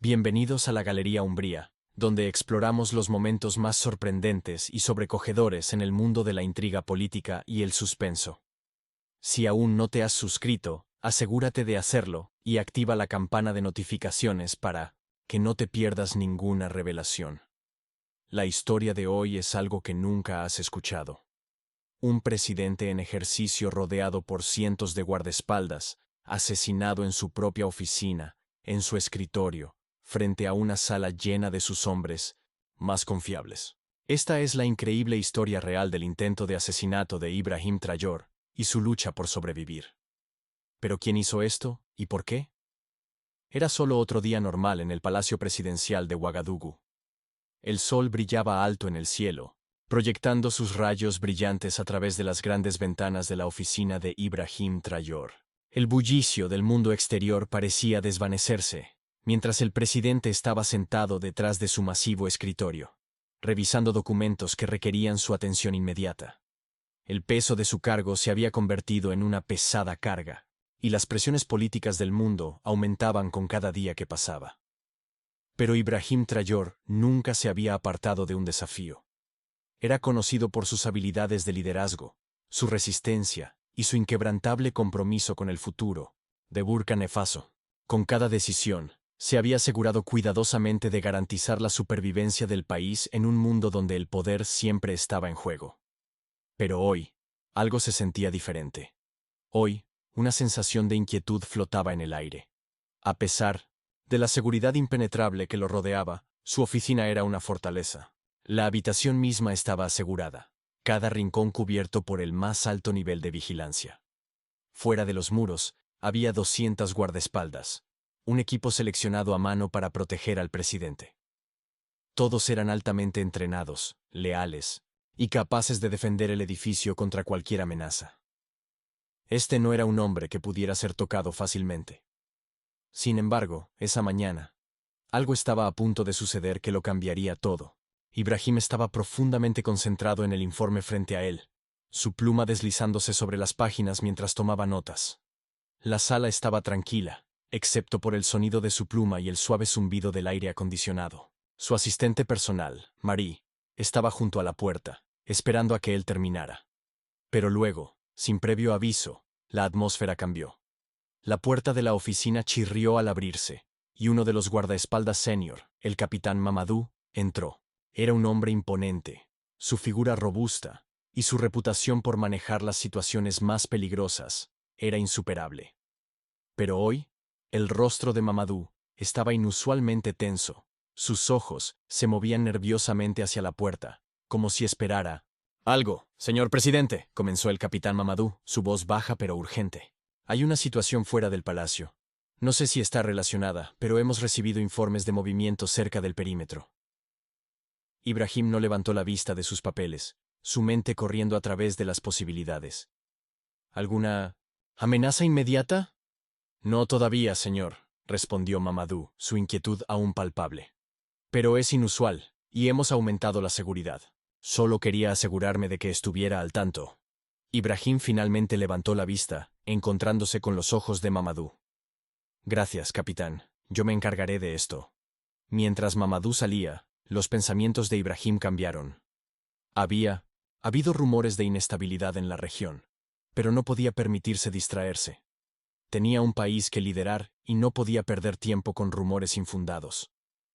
Bienvenidos a la Galería Umbría, donde exploramos los momentos más sorprendentes y sobrecogedores en el mundo de la intriga política y el suspenso. Si aún no te has suscrito, asegúrate de hacerlo y activa la campana de notificaciones para que no te pierdas ninguna revelación. La historia de hoy es algo que nunca has escuchado. Un presidente en ejercicio rodeado por cientos de guardaespaldas, asesinado en su propia oficina, en su escritorio, frente a una sala llena de sus hombres más confiables. Esta es la increíble historia real del intento de asesinato de Ibrahim Trayor y su lucha por sobrevivir. ¿Pero quién hizo esto y por qué? Era solo otro día normal en el Palacio Presidencial de Ouagadougou. El sol brillaba alto en el cielo, proyectando sus rayos brillantes a través de las grandes ventanas de la oficina de Ibrahim Trayor. El bullicio del mundo exterior parecía desvanecerse, mientras el presidente estaba sentado detrás de su masivo escritorio, revisando documentos que requerían su atención inmediata. El peso de su cargo se había convertido en una pesada carga, y las presiones políticas del mundo aumentaban con cada día que pasaba. Pero Ibrahim Trayor nunca se había apartado de un desafío. Era conocido por sus habilidades de liderazgo, su resistencia y su inquebrantable compromiso con el futuro de Burkina Faso. Con cada decisión, se había asegurado cuidadosamente de garantizar la supervivencia del país en un mundo donde el poder siempre estaba en juego. Pero hoy, algo se sentía diferente. Hoy, una sensación de inquietud flotaba en el aire. A pesar de la seguridad impenetrable que lo rodeaba, su oficina era una fortaleza. La habitación misma estaba asegurada, cada rincón cubierto por el más alto nivel de vigilancia. Fuera de los muros, había 200 guardaespaldas, un equipo seleccionado a mano para proteger al presidente. Todos eran altamente entrenados, leales y capaces de defender el edificio contra cualquier amenaza. Este no era un hombre que pudiera ser tocado fácilmente. Sin embargo, esa mañana, algo estaba a punto de suceder que lo cambiaría todo. Ibrahim estaba profundamente concentrado en el informe frente a él, su pluma deslizándose sobre las páginas mientras tomaba notas. La sala estaba tranquila, excepto por el sonido de su pluma y el suave zumbido del aire acondicionado. Su asistente personal, Marie, estaba junto a la puerta, esperando a que él terminara. Pero luego, sin previo aviso, la atmósfera cambió. La puerta de la oficina chirrió al abrirse, y uno de los guardaespaldas senior, el capitán Mamadou, entró. Era un hombre imponente, su figura robusta, y su reputación por manejar las situaciones más peligrosas era insuperable. Pero hoy, el rostro de Mamadou estaba inusualmente tenso. Sus ojos se movían nerviosamente hacia la puerta, como si esperara algo. Señor presidente, comenzó el capitán Mamadou, su voz baja pero urgente. Hay una situación fuera del palacio. No sé si está relacionada, pero hemos recibido informes de movimiento cerca del perímetro. Ibrahim no levantó la vista de sus papeles, su mente corriendo a través de las posibilidades. ¿Alguna amenaza inmediata? No todavía, señor, respondió Mamadou, su inquietud aún palpable. Pero es inusual, y hemos aumentado la seguridad. Solo quería asegurarme de que estuviera al tanto. Ibrahim finalmente levantó la vista, encontrándose con los ojos de Mamadou. Gracias, capitán. Yo me encargaré de esto. Mientras Mamadou salía, los pensamientos de Ibrahim cambiaron. Había habido rumores de inestabilidad en la región, pero no podía permitirse distraerse. Tenía un país que liderar y no podía perder tiempo con rumores infundados.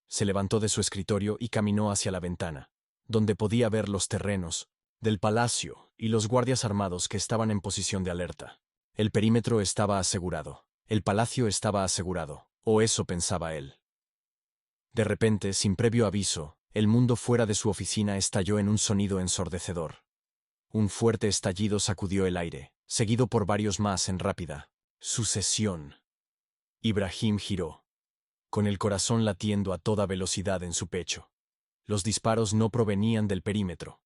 Se levantó de su escritorio y caminó hacia la ventana, donde podía ver los terrenos del palacio y los guardias armados que estaban en posición de alerta. El perímetro estaba asegurado. El palacio estaba asegurado, o eso pensaba él. De repente, sin previo aviso, el mundo fuera de su oficina estalló en un sonido ensordecedor. Un fuerte estallido sacudió el aire, seguido por varios más en rápida sucesión. Ibrahim giró, con el corazón latiendo a toda velocidad en su pecho. Los disparos no provenían del perímetro.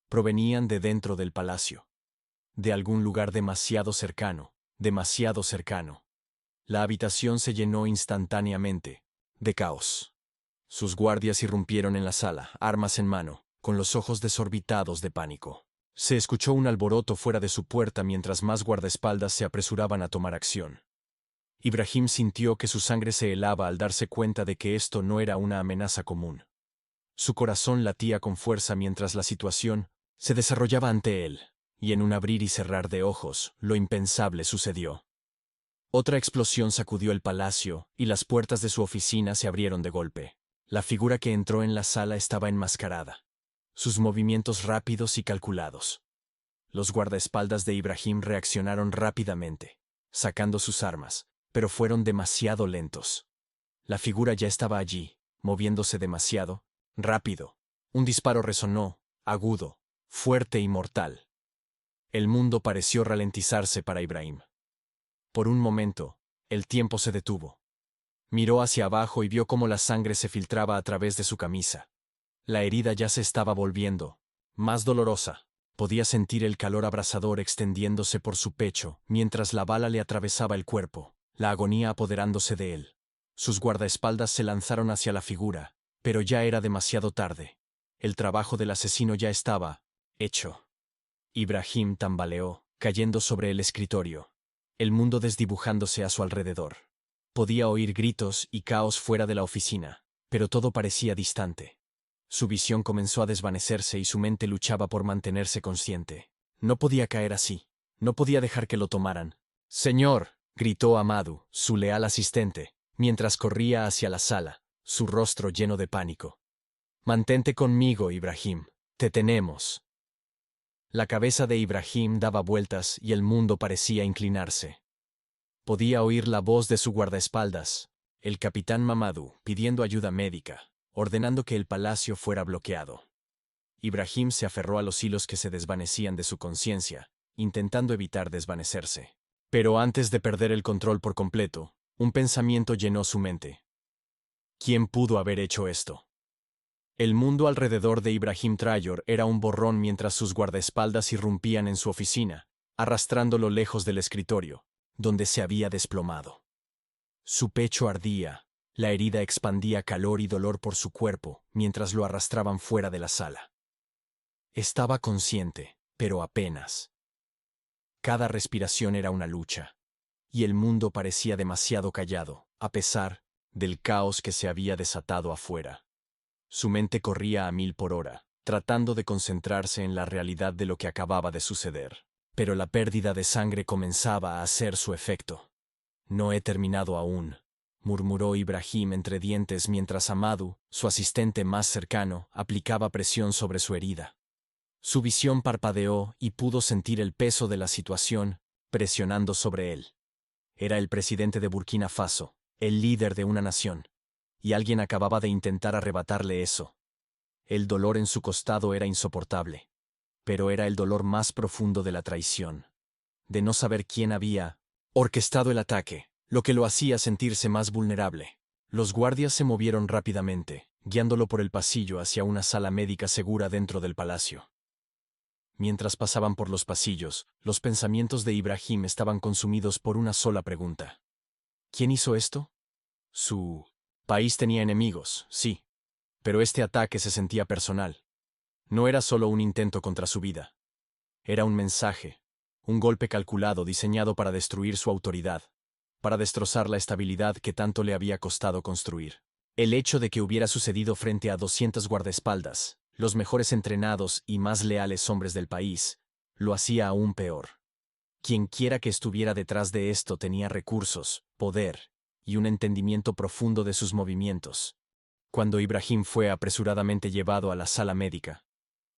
Provenían de dentro del palacio. De algún lugar demasiado cercano, demasiado cercano. La habitación se llenó instantáneamente de caos. Sus guardias irrumpieron en la sala, armas en mano, con los ojos desorbitados de pánico. Se escuchó un alboroto fuera de su puerta mientras más guardaespaldas se apresuraban a tomar acción. Ibrahim sintió que su sangre se helaba al darse cuenta de que esto no era una amenaza común. Su corazón latía con fuerza mientras la situación se desarrollaba ante él, y en un abrir y cerrar de ojos, lo impensable sucedió. Otra explosión sacudió el palacio, y las puertas de su oficina se abrieron de golpe. La figura que entró en la sala estaba enmascarada, sus movimientos rápidos y calculados. Los guardaespaldas de Ibrahim reaccionaron rápidamente, sacando sus armas, pero fueron demasiado lentos. La figura ya estaba allí, moviéndose demasiado rápido. Un disparo resonó, agudo, fuerte y mortal. El mundo pareció ralentizarse para Ibrahim. Por un momento, el tiempo se detuvo. Miró hacia abajo y vio cómo la sangre se filtraba a través de su camisa. La herida ya se estaba volviendo más dolorosa. Podía sentir el calor abrasador extendiéndose por su pecho mientras la bala le atravesaba el cuerpo, la agonía apoderándose de él. Sus guardaespaldas se lanzaron hacia la figura, pero ya era demasiado tarde. El trabajo del asesino ya estaba hecho. Ibrahim tambaleó, cayendo sobre el escritorio, el mundo desdibujándose a su alrededor. Podía oír gritos y caos fuera de la oficina, pero todo parecía distante. Su visión comenzó a desvanecerse y su mente luchaba por mantenerse consciente. No podía caer así. No podía dejar que lo tomaran. «Señor», gritó Amadou, su leal asistente, mientras corría hacia la sala, su rostro lleno de pánico. «Mantente conmigo, Ibrahim. Te tenemos». La cabeza de Ibrahim daba vueltas y el mundo parecía inclinarse. Podía oír la voz de su guardaespaldas, el capitán Mamadou, pidiendo ayuda médica, ordenando que el palacio fuera bloqueado. Ibrahim se aferró a los hilos que se desvanecían de su conciencia, intentando evitar desvanecerse. Pero antes de perder el control por completo, un pensamiento llenó su mente. ¿Quién pudo haber hecho esto? El mundo alrededor de Ibrahim Trayor era un borrón mientras sus guardaespaldas irrumpían en su oficina, arrastrándolo lejos del escritorio, donde se había desplomado. Su pecho ardía. La herida expandía calor y dolor por su cuerpo mientras lo arrastraban fuera de la sala. Estaba consciente, pero apenas. Cada respiración era una lucha, y el mundo parecía demasiado callado, a pesar del caos que se había desatado afuera. Su mente corría a 1000 por hora, tratando de concentrarse en la realidad de lo que acababa de suceder. Pero la pérdida de sangre comenzaba a hacer su efecto. «No he terminado aún», murmuró Ibrahim entre dientes mientras Amadou, su asistente más cercano, aplicaba presión sobre su herida. Su visión parpadeó y pudo sentir el peso de la situación presionando sobre él. Era el presidente de Burkina Faso, el líder de una nación, y alguien acababa de intentar arrebatarle eso. El dolor en su costado era insoportable, pero era el dolor más profundo de la traición, de no saber quién había orquestado el ataque, lo que lo hacía sentirse más vulnerable. Los guardias se movieron rápidamente, guiándolo por el pasillo hacia una sala médica segura dentro del palacio. Mientras pasaban por los pasillos, los pensamientos de Ibrahim estaban consumidos por una sola pregunta. ¿Quién hizo esto? Su país tenía enemigos, sí, pero este ataque se sentía personal. No era solo un intento contra su vida. Era un mensaje, un golpe calculado diseñado para destruir su autoridad, para destrozar la estabilidad que tanto le había costado construir. El hecho de que hubiera sucedido frente a 200 guardaespaldas, los mejores entrenados y más leales hombres del país, lo hacía aún peor. Quienquiera que estuviera detrás de esto tenía recursos, poder y un entendimiento profundo de sus movimientos. Cuando Ibrahim fue apresuradamente llevado a la sala médica,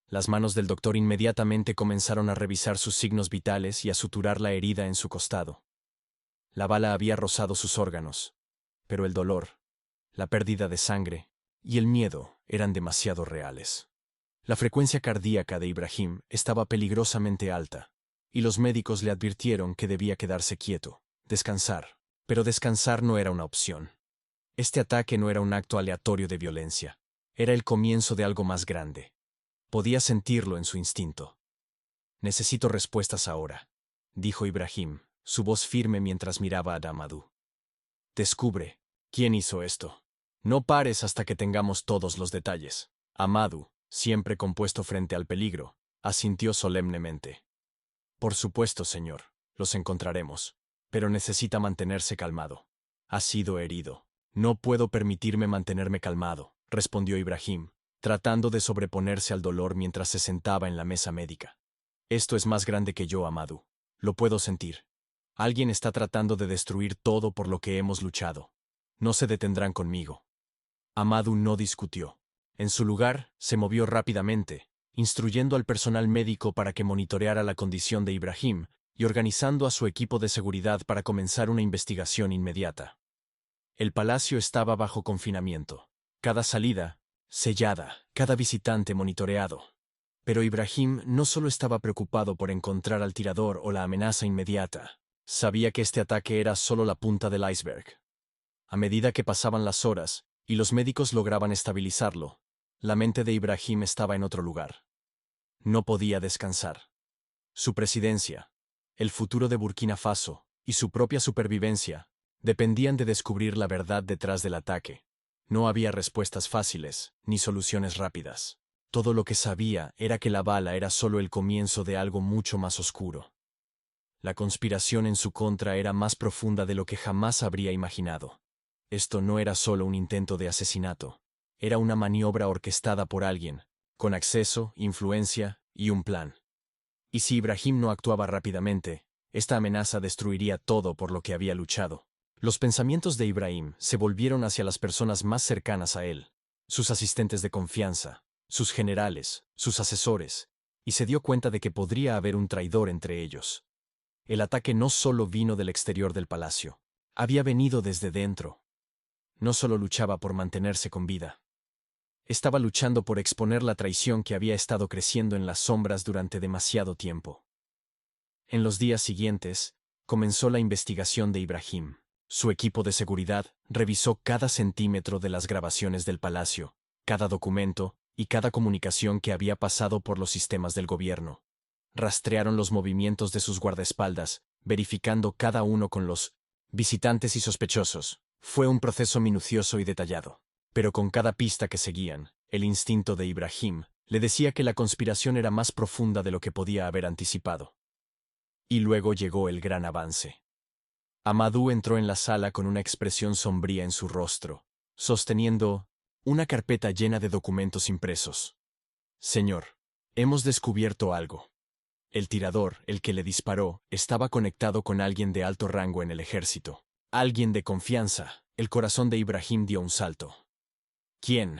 las manos del doctor inmediatamente comenzaron a revisar sus signos vitales y a suturar la herida en su costado. La bala había rozado sus órganos, pero el dolor, la pérdida de sangre y el miedo eran demasiado reales. La frecuencia cardíaca de Ibrahim estaba peligrosamente alta, y los médicos le advirtieron que debía quedarse quieto, descansar. Pero descansar no era una opción. Este ataque no era un acto aleatorio de violencia. Era el comienzo de algo más grande. Podía sentirlo en su instinto. «Necesito respuestas ahora», dijo Ibrahim, su voz firme mientras miraba a Amadou. «Descubre quién hizo esto. No pares hasta que tengamos todos los detalles». Amadou, siempre compuesto frente al peligro, asintió solemnemente. «Por supuesto, señor, los encontraremos. pero necesita mantenerse calmado. Ha sido herido. No puedo permitirme mantenerme calmado, respondió Ibrahim, tratando de sobreponerse al dolor mientras se sentaba en la mesa médica. Esto es más grande que yo, Amadou. Lo puedo sentir. Alguien está tratando de destruir todo por lo que hemos luchado. No se detendrán conmigo. Amadou no discutió. En su lugar, se movió rápidamente, instruyendo al personal médico para que monitoreara la condición de Ibrahim y organizando a su equipo de seguridad para comenzar una investigación inmediata. El palacio estaba bajo confinamiento. Cada salida, sellada, cada visitante monitoreado. Pero Ibrahim no solo estaba preocupado por encontrar al tirador o la amenaza inmediata. Sabía que este ataque era solo la punta del iceberg. A medida que pasaban las horas y los médicos lograban estabilizarlo, la mente de Ibrahim estaba en otro lugar. No podía descansar. Su presidencia, el futuro de Burkina Faso y su propia supervivencia dependían de descubrir la verdad detrás del ataque. No había respuestas fáciles ni soluciones rápidas. Todo lo que sabía era que la bala era solo el comienzo de algo mucho más oscuro. La conspiración en su contra era más profunda de lo que jamás habría imaginado. Esto no era solo un intento de asesinato. Era una maniobra orquestada por alguien, con acceso, influencia y un plan. Y si Ibrahim no actuaba rápidamente, esta amenaza destruiría todo por lo que había luchado. Los pensamientos de Ibrahim se volvieron hacia las personas más cercanas a él, sus asistentes de confianza, sus generales, sus asesores, y se dio cuenta de que podría haber un traidor entre ellos. El ataque no solo vino del exterior del palacio, había venido desde dentro. No solo luchaba por mantenerse con vida. Estaba luchando por exponer la traición que había estado creciendo en las sombras durante demasiado tiempo. En los días siguientes, comenzó la investigación de Ibrahim. Su equipo de seguridad revisó cada centímetro de las grabaciones del palacio, cada documento y cada comunicación que había pasado por los sistemas del gobierno. Rastrearon los movimientos de sus guardaespaldas, verificando cada uno con los visitantes y sospechosos. Fue un proceso minucioso y detallado. Pero con cada pista que seguían, el instinto de Ibrahim le decía que la conspiración era más profunda de lo que podía haber anticipado. Y luego llegó el gran avance. Amadou entró en la sala con una expresión sombría en su rostro, sosteniendo una carpeta llena de documentos impresos. Señor, hemos descubierto algo. El tirador, el que le disparó, estaba conectado con alguien de alto rango en el ejército. Alguien de confianza. El corazón de Ibrahim dio un salto. ¿Quién?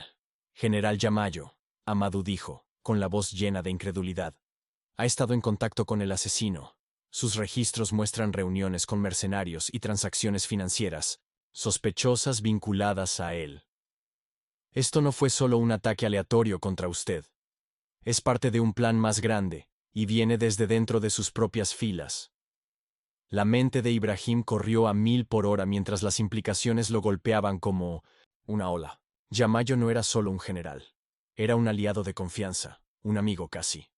General Yamayo, Amadou dijo, con la voz llena de incredulidad. Ha estado en contacto con el asesino. Sus registros muestran reuniones con mercenarios y transacciones financieras, sospechosas vinculadas a él. Esto no fue solo un ataque aleatorio contra usted. Es parte de un plan más grande, y viene desde dentro de sus propias filas. La mente de Ibrahim corrió a 1000 por hora mientras las implicaciones lo golpeaban como una ola. Yamayo no era solo un general. Era un aliado de confianza, un amigo casi.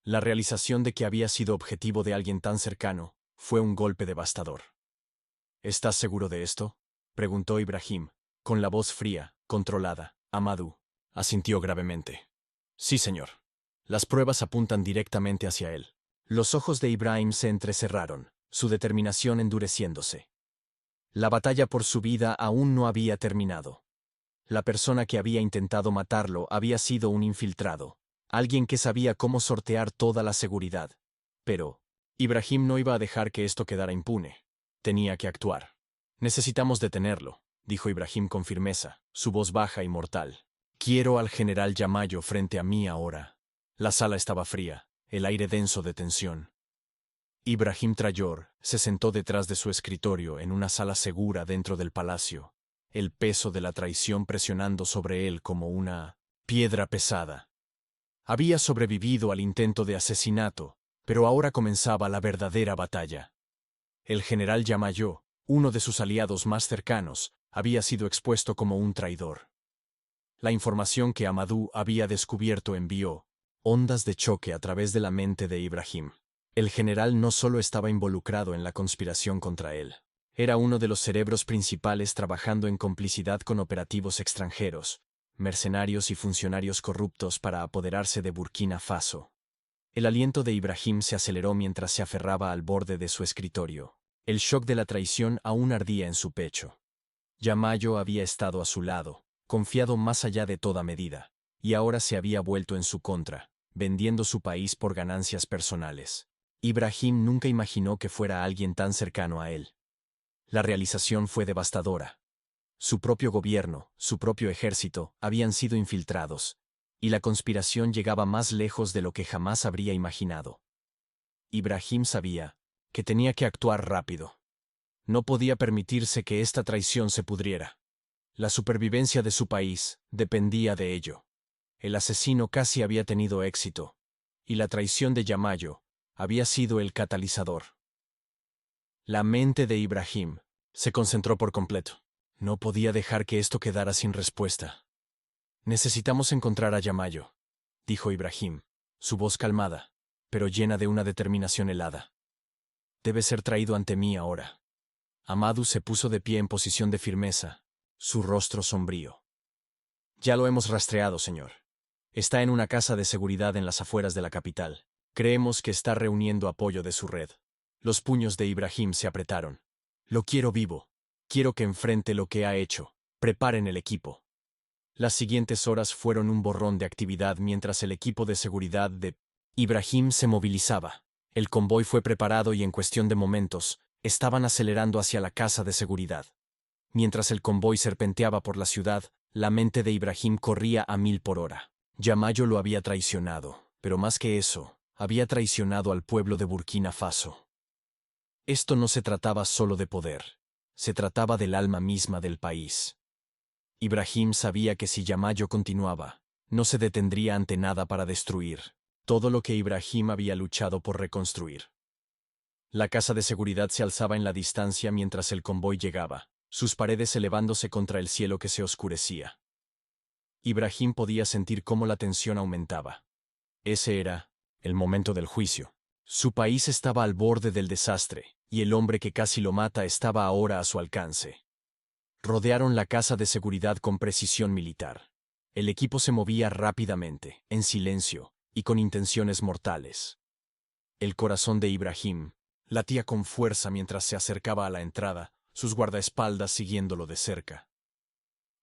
La realización de que había sido objetivo de alguien tan cercano fue un golpe devastador. ¿Estás seguro de esto?, preguntó Ibrahim, con la voz fría, controlada. Amadou asintió gravemente. Sí, señor. Las pruebas apuntan directamente hacia él. Los ojos de Ibrahim se entrecerraron, su determinación endureciéndose. La batalla por su vida aún no había terminado. La persona que había intentado matarlo había sido un infiltrado, alguien que sabía cómo sortear toda la seguridad. Pero Ibrahim no iba a dejar que esto quedara impune. Tenía que actuar. Necesitamos detenerlo, dijo Ibrahim con firmeza, su voz baja y mortal. Quiero al general Yamayo frente a mí ahora. La sala estaba fría, el aire denso de tensión. Ibrahim Trayor se sentó detrás de su escritorio en una sala segura dentro del palacio, el peso de la traición presionando sobre él como una piedra pesada. Había sobrevivido al intento de asesinato, pero ahora comenzaba la verdadera batalla. El general Yamayo, uno de sus aliados más cercanos, había sido expuesto como un traidor. La información que Amadou había descubierto envió ondas de choque a través de la mente de Ibrahim. El general no solo estaba involucrado en la conspiración contra él. Era uno de los cerebros principales trabajando en complicidad con operativos extranjeros, mercenarios y funcionarios corruptos para apoderarse de Burkina Faso. El aliento de Ibrahim se aceleró mientras se aferraba al borde de su escritorio. El shock de la traición aún ardía en su pecho. Yamayo había estado a su lado, confiado más allá de toda medida, y ahora se había vuelto en su contra, vendiendo su país por ganancias personales. Ibrahim nunca imaginó que fuera alguien tan cercano a él. La realización fue devastadora. Su propio gobierno, su propio ejército, habían sido infiltrados, y la conspiración llegaba más lejos de lo que jamás habría imaginado. Ibrahim sabía que tenía que actuar rápido. No podía permitirse que esta traición se pudriera. La supervivencia de su país dependía de ello. El asesino casi había tenido éxito, y la traición de Yamayo había sido el catalizador. La mente de Ibrahim se concentró por completo. No podía dejar que esto quedara sin respuesta. Necesitamos encontrar a Yamayo, dijo Ibrahim, su voz calmada, pero llena de una determinación helada. Debe ser traído ante mí ahora. Amadou se puso de pie en posición de firmeza, su rostro sombrío. Ya lo hemos rastreado, señor. Está en una casa de seguridad en las afueras de la capital. Creemos que está reuniendo apoyo de su red. Los puños de Ibrahim se apretaron. Lo quiero vivo. Quiero que enfrente lo que ha hecho. Preparen el equipo. Las siguientes horas fueron un borrón de actividad mientras el equipo de seguridad de Ibrahim se movilizaba. El convoy fue preparado y en cuestión de momentos, estaban acelerando hacia la casa de seguridad. Mientras el convoy serpenteaba por la ciudad, la mente de Ibrahim corría a 1000 por hora. Yamayo lo había traicionado, pero más que eso, había traicionado al pueblo de Burkina Faso. Esto no se trataba solo de poder, se trataba del alma misma del país. Ibrahim sabía que si Yamayo continuaba, no se detendría ante nada para destruir todo lo que Ibrahim había luchado por reconstruir. La casa de seguridad se alzaba en la distancia mientras el convoy llegaba, sus paredes elevándose contra el cielo que se oscurecía. Ibrahim podía sentir cómo la tensión aumentaba. Ese era el momento del juicio. Su país estaba al borde del desastre, y el hombre que casi lo mata estaba ahora a su alcance. Rodearon la casa de seguridad con precisión militar. El equipo se movía rápidamente, en silencio, y con intenciones mortales. El corazón de Ibrahim latía con fuerza mientras se acercaba a la entrada, sus guardaespaldas siguiéndolo de cerca.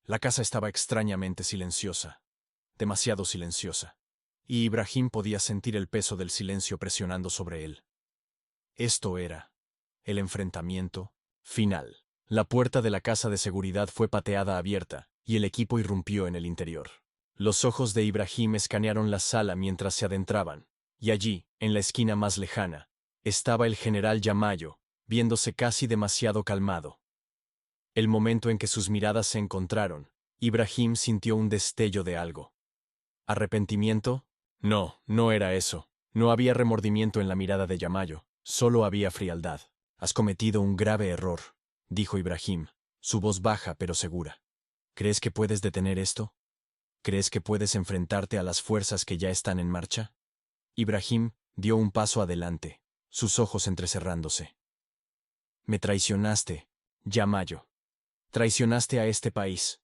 La casa estaba extrañamente silenciosa, demasiado silenciosa, y Ibrahim podía sentir el peso del silencio presionando sobre él. Esto era el enfrentamiento final. La puerta de la casa de seguridad fue pateada abierta, y el equipo irrumpió en el interior. Los ojos de Ibrahim escanearon la sala mientras se adentraban, y allí, en la esquina más lejana, estaba el general Yamayo, viéndose casi demasiado calmado. El momento en que sus miradas se encontraron, Ibrahim sintió un destello de algo. ¿Arrepentimiento? No, no era eso. No había remordimiento en la mirada de Yamayo, solo había frialdad. Has cometido un grave error, dijo Ibrahim, su voz baja pero segura. ¿Crees que puedes detener esto? ¿Crees que puedes enfrentarte a las fuerzas que ya están en marcha? Ibrahim dio un paso adelante, sus ojos entrecerrándose. Me traicionaste, Yamayo. Traicionaste a este país.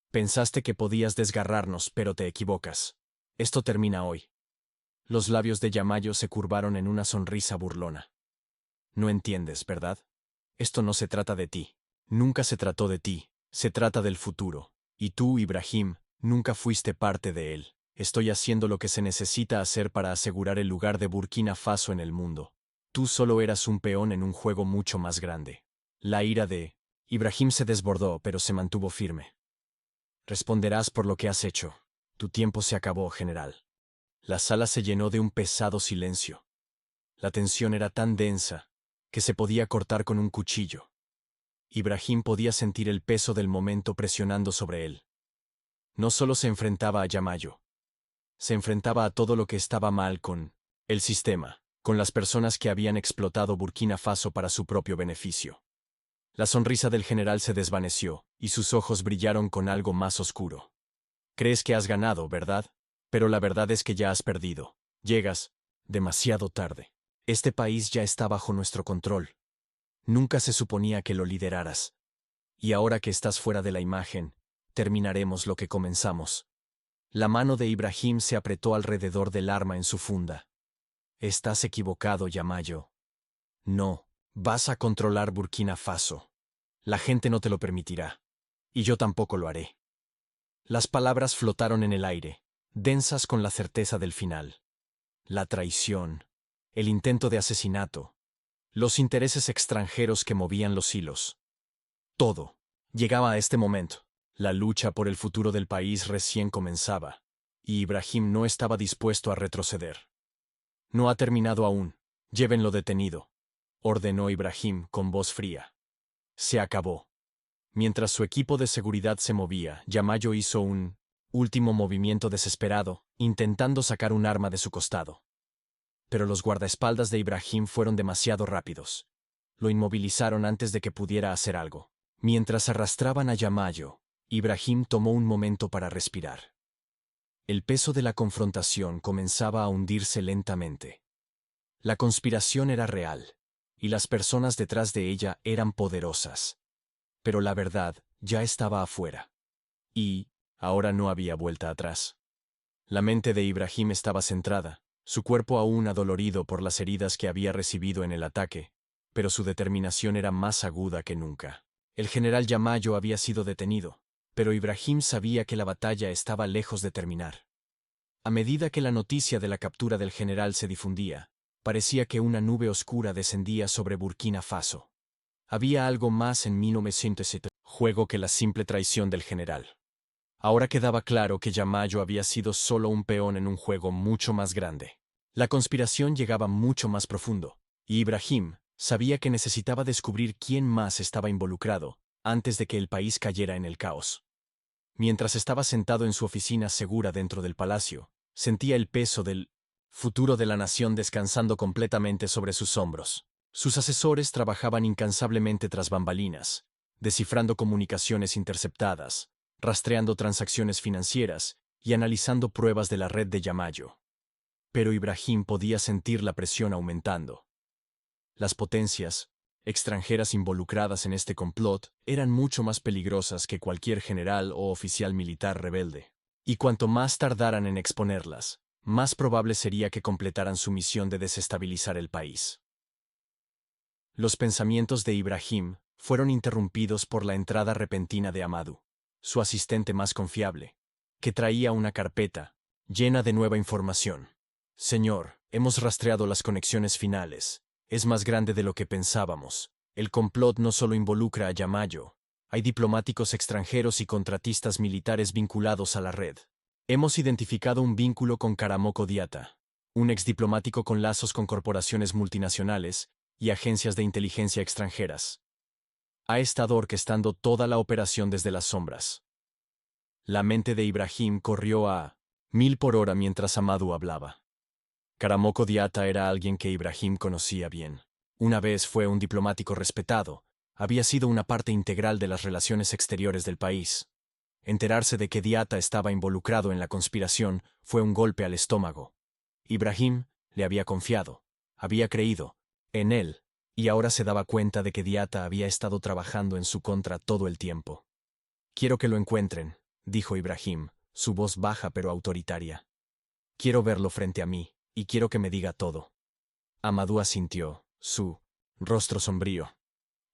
Pensaste que podías desgarrarnos, pero te equivocas. Esto termina hoy. Los labios de Yamayo se curvaron en una sonrisa burlona. No entiendes, ¿verdad? Esto no se trata de ti. Nunca se trató de ti. Se trata del futuro. Y tú, Ibrahim, nunca fuiste parte de él. Estoy haciendo lo que se necesita hacer para asegurar el lugar de Burkina Faso en el mundo. Tú solo eras un peón en un juego mucho más grande. La ira de Ibrahim se desbordó, pero se mantuvo firme. Responderás por lo que has hecho. Tu tiempo se acabó, general. La sala se llenó de un pesado silencio. La tensión era tan densa que se podía cortar con un cuchillo. Ibrahim podía sentir el peso del momento presionando sobre él. No solo se enfrentaba a Yamayo, se enfrentaba a todo lo que estaba mal con el sistema, con las personas que habían explotado Burkina Faso para su propio beneficio. La sonrisa del general se desvaneció, y sus ojos brillaron con algo más oscuro. Crees que has ganado, ¿verdad? Pero la verdad es que ya has perdido. Llegas demasiado tarde. Este país ya está bajo nuestro control. Nunca se suponía que lo lideraras. Y ahora que estás fuera de la imagen, terminaremos lo que comenzamos. La mano de Ibrahim se apretó alrededor del arma en su funda. Estás equivocado, Yamayo. No, Vas a controlar Burkina Faso. La gente no te lo permitirá. Y yo tampoco lo haré. Las palabras flotaron en el aire, densas con la certeza del final. La traición, el intento de asesinato, los intereses extranjeros que movían los hilos. Todo llegaba a este momento. La lucha por el futuro del país recién comenzaba, y Ibrahim no estaba dispuesto a retroceder. No ha terminado aún. Llévenlo detenido, ordenó Ibrahim con voz fría. Se acabó. Mientras su equipo de seguridad se movía, Yamayo hizo un último movimiento desesperado, intentando sacar un arma de su costado. Pero los guardaespaldas de Ibrahim fueron demasiado rápidos. Lo inmovilizaron antes de que pudiera hacer algo. Mientras arrastraban a Yamayo, Ibrahim tomó un momento para respirar. El peso de la confrontación comenzaba a hundirse lentamente. La conspiración era real, y las personas detrás de ella eran poderosas. Pero la verdad ya estaba afuera. Y ahora no había vuelta atrás. La mente de Ibrahim estaba centrada, su cuerpo aún adolorido por las heridas que había recibido en el ataque, pero su determinación era más aguda que nunca. El general Yamayo había sido detenido, pero Ibrahim sabía que la batalla estaba lejos de terminar. A medida que la noticia de la captura del general se difundía, parecía que una nube oscura descendía sobre Burkina Faso. Había algo más en 1907 juego que la simple traición del general. Ahora quedaba claro que Yamayo había sido solo un peón en un juego mucho más grande. La conspiración llegaba mucho más profundo, y Ibrahim sabía que necesitaba descubrir quién más estaba involucrado antes de que el país cayera en el caos. Mientras estaba sentado en su oficina segura dentro del palacio, sentía el peso del futuro de la nación descansando completamente sobre sus hombros. Sus asesores trabajaban incansablemente tras bambalinas, descifrando comunicaciones interceptadas, rastreando transacciones financieras y analizando pruebas de la red de Yamayo. Pero Ibrahim podía sentir la presión aumentando. Las potencias extranjeras involucradas en este complot eran mucho más peligrosas que cualquier general o oficial militar rebelde. Y cuanto más tardaran en exponerlas, más probable sería que completaran su misión de desestabilizar el país. Los pensamientos de Ibrahim fueron interrumpidos por la entrada repentina de Amadou, su asistente más confiable, que traía una carpeta llena de nueva información. Señor, hemos rastreado las conexiones finales. Es más grande de lo que pensábamos. El complot no solo involucra a Yamayo. Hay diplomáticos extranjeros y contratistas militares vinculados a la red. Hemos identificado un vínculo con Karamoko Diatta, un exdiplomático con lazos con corporaciones multinacionales y agencias de inteligencia extranjeras. Ha estado orquestando toda la operación desde las sombras. La mente de Ibrahim corrió a 1000 por hora mientras Amadou hablaba. Karamoko Diatta era alguien que Ibrahim conocía bien. Una vez fue un diplomático respetado, había sido una parte integral de las relaciones exteriores del país. Enterarse de que Diatta estaba involucrado en la conspiración fue un golpe al estómago. Ibrahim le había confiado, había creído en él, y ahora se daba cuenta de que Diatta había estado trabajando en su contra todo el tiempo. Quiero que lo encuentren, dijo Ibrahim, su voz baja pero autoritaria. Quiero verlo frente a mí, y quiero que me diga todo. Amadou asintió, su rostro sombrío.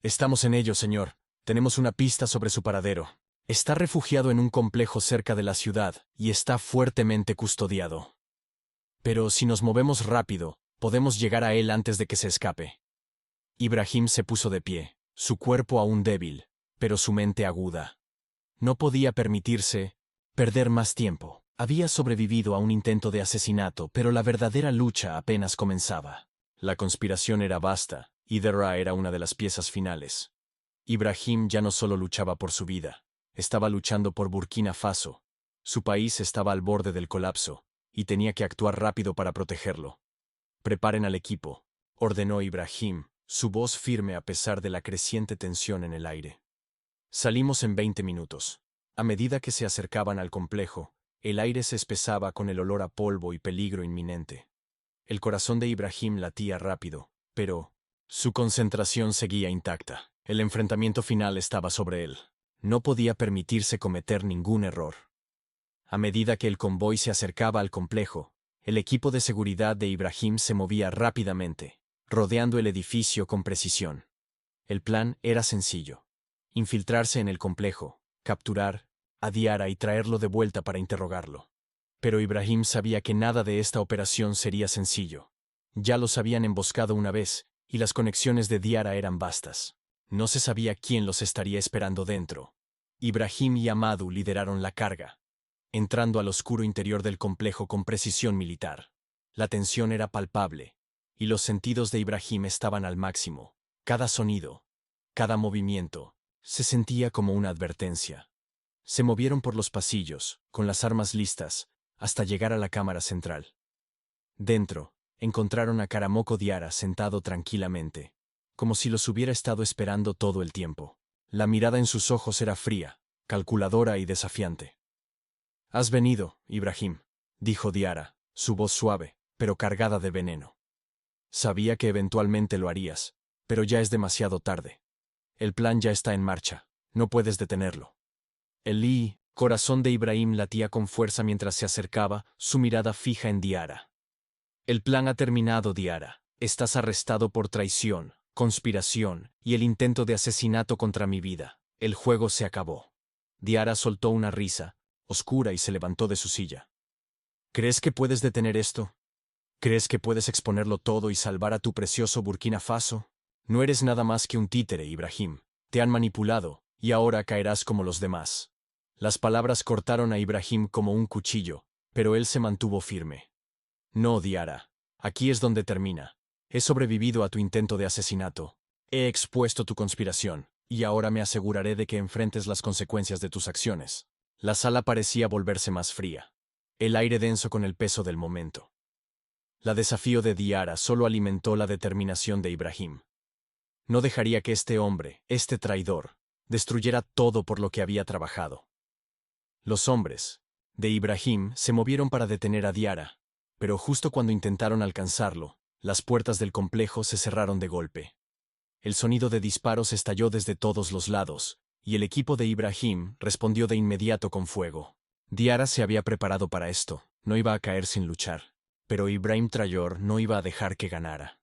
Estamos en ello, señor. Tenemos una pista sobre su paradero. Está refugiado en un complejo cerca de la ciudad y está fuertemente custodiado. Pero si nos movemos rápido, podemos llegar a él antes de que se escape. Ibrahim se puso de pie, su cuerpo aún débil, pero su mente aguda. No podía permitirse perder más tiempo. Había sobrevivido a un intento de asesinato, pero la verdadera lucha apenas comenzaba. La conspiración era vasta, y Dera era una de las piezas finales. Ibrahim ya no solo luchaba por su vida, estaba luchando por Burkina Faso. Su país estaba al borde del colapso, y tenía que actuar rápido para protegerlo. Preparen al equipo, ordenó Ibrahim, su voz firme a pesar de la creciente tensión en el aire. Salimos en 20 minutos. A medida que se acercaban al complejo, el aire se espesaba con el olor a polvo y peligro inminente. El corazón de Ibrahim latía rápido, pero su concentración seguía intacta. El enfrentamiento final estaba sobre él. No podía permitirse cometer ningún error. A medida que el convoy se acercaba al complejo, el equipo de seguridad de Ibrahim se movía rápidamente, rodeando el edificio con precisión. El plan era sencillo: infiltrarse en el complejo, capturar a Diara y traerlo de vuelta para interrogarlo. Pero Ibrahim sabía que nada de esta operación sería sencillo. Ya los habían emboscado una vez, y las conexiones de Diara eran vastas. No se sabía quién los estaría esperando dentro. Ibrahim y Amadou lideraron la carga, entrando al oscuro interior del complejo con precisión militar. La tensión era palpable, y los sentidos de Ibrahim estaban al máximo. Cada sonido, cada movimiento, se sentía como una advertencia. Se movieron por los pasillos, con las armas listas, hasta llegar a la cámara central. Dentro, encontraron a Karamoko Diara sentado tranquilamente, como si los hubiera estado esperando todo el tiempo. La mirada en sus ojos era fría, calculadora y desafiante. «Has venido, Ibrahim», dijo Diara, su voz suave, pero cargada de veneno. «Sabía que eventualmente lo harías, pero ya es demasiado tarde. El plan ya está en marcha, no puedes detenerlo». El corazón de Ibrahim latía con fuerza mientras se acercaba, su mirada fija en Diara. «El plan ha terminado, Diara. Estás arrestado por traición, conspiración y el intento de asesinato contra mi vida. El juego se acabó». Diara soltó una risa oscura y se levantó de su silla. «¿Crees que puedes detener esto? ¿Crees que puedes exponerlo todo y salvar a tu precioso Burkina Faso? No eres nada más que un títere, Ibrahim. Te han manipulado, y ahora caerás como los demás». Las palabras cortaron a Ibrahim como un cuchillo, pero él se mantuvo firme. «No, Diara. Aquí es donde termina. He sobrevivido a tu intento de asesinato. He expuesto tu conspiración, y ahora me aseguraré de que enfrentes las consecuencias de tus acciones». La sala parecía volverse más fría, el aire denso con el peso del momento. La desafío de Diara solo alimentó la determinación de Ibrahim. No dejaría que este hombre, este traidor, destruyera todo por lo que había trabajado. Los hombres de Ibrahim se movieron para detener a Diara, pero justo cuando intentaron alcanzarlo, las puertas del complejo se cerraron de golpe. El sonido de disparos estalló desde todos los lados, y el equipo de Ibrahim respondió de inmediato con fuego. Diara se había preparado para esto, no iba a caer sin luchar, pero Ibrahim Trayor no iba a dejar que ganara.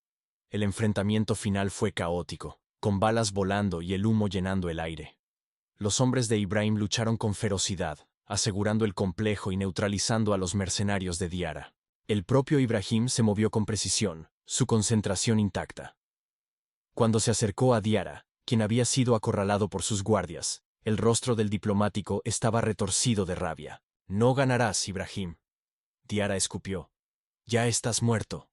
El enfrentamiento final fue caótico, con balas volando y el humo llenando el aire. Los hombres de Ibrahim lucharon con ferocidad, asegurando el complejo y neutralizando a los mercenarios de Diara. El propio Ibrahim se movió con precisión, su concentración intacta. Cuando se acercó a Diara, quien había sido acorralado por sus guardias, el rostro del diplomático estaba retorcido de rabia. «No ganarás, Ibrahim». Diara escupió. «Ya estás muerto».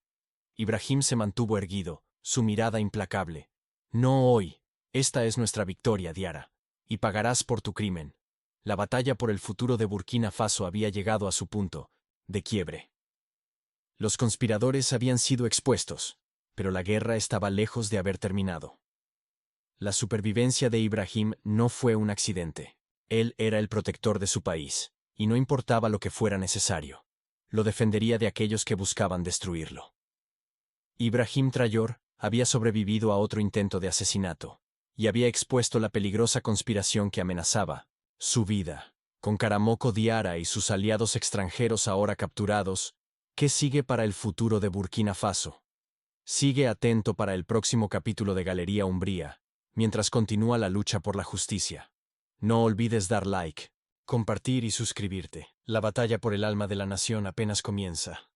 Ibrahim se mantuvo erguido, su mirada implacable. «No hoy. Esta es nuestra victoria, Diara. Y pagarás por tu crimen». La batalla por el futuro de Burkina Faso había llegado a su punto de quiebre. Los conspiradores habían sido expuestos, pero la guerra estaba lejos de haber terminado. La supervivencia de Ibrahim no fue un accidente. Él era el protector de su país, y no importaba lo que fuera necesario. Lo defendería de aquellos que buscaban destruirlo. Ibrahim Trayor había sobrevivido a otro intento de asesinato, y había expuesto la peligrosa conspiración que amenazaba su vida. Con Karamoko Diara y sus aliados extranjeros ahora capturados, ¿qué sigue para el futuro de Burkina Faso? Sigue atento para el próximo capítulo de Galería Umbría, mientras continúa la lucha por la justicia. No olvides dar like, compartir y suscribirte. La batalla por el alma de la nación apenas comienza.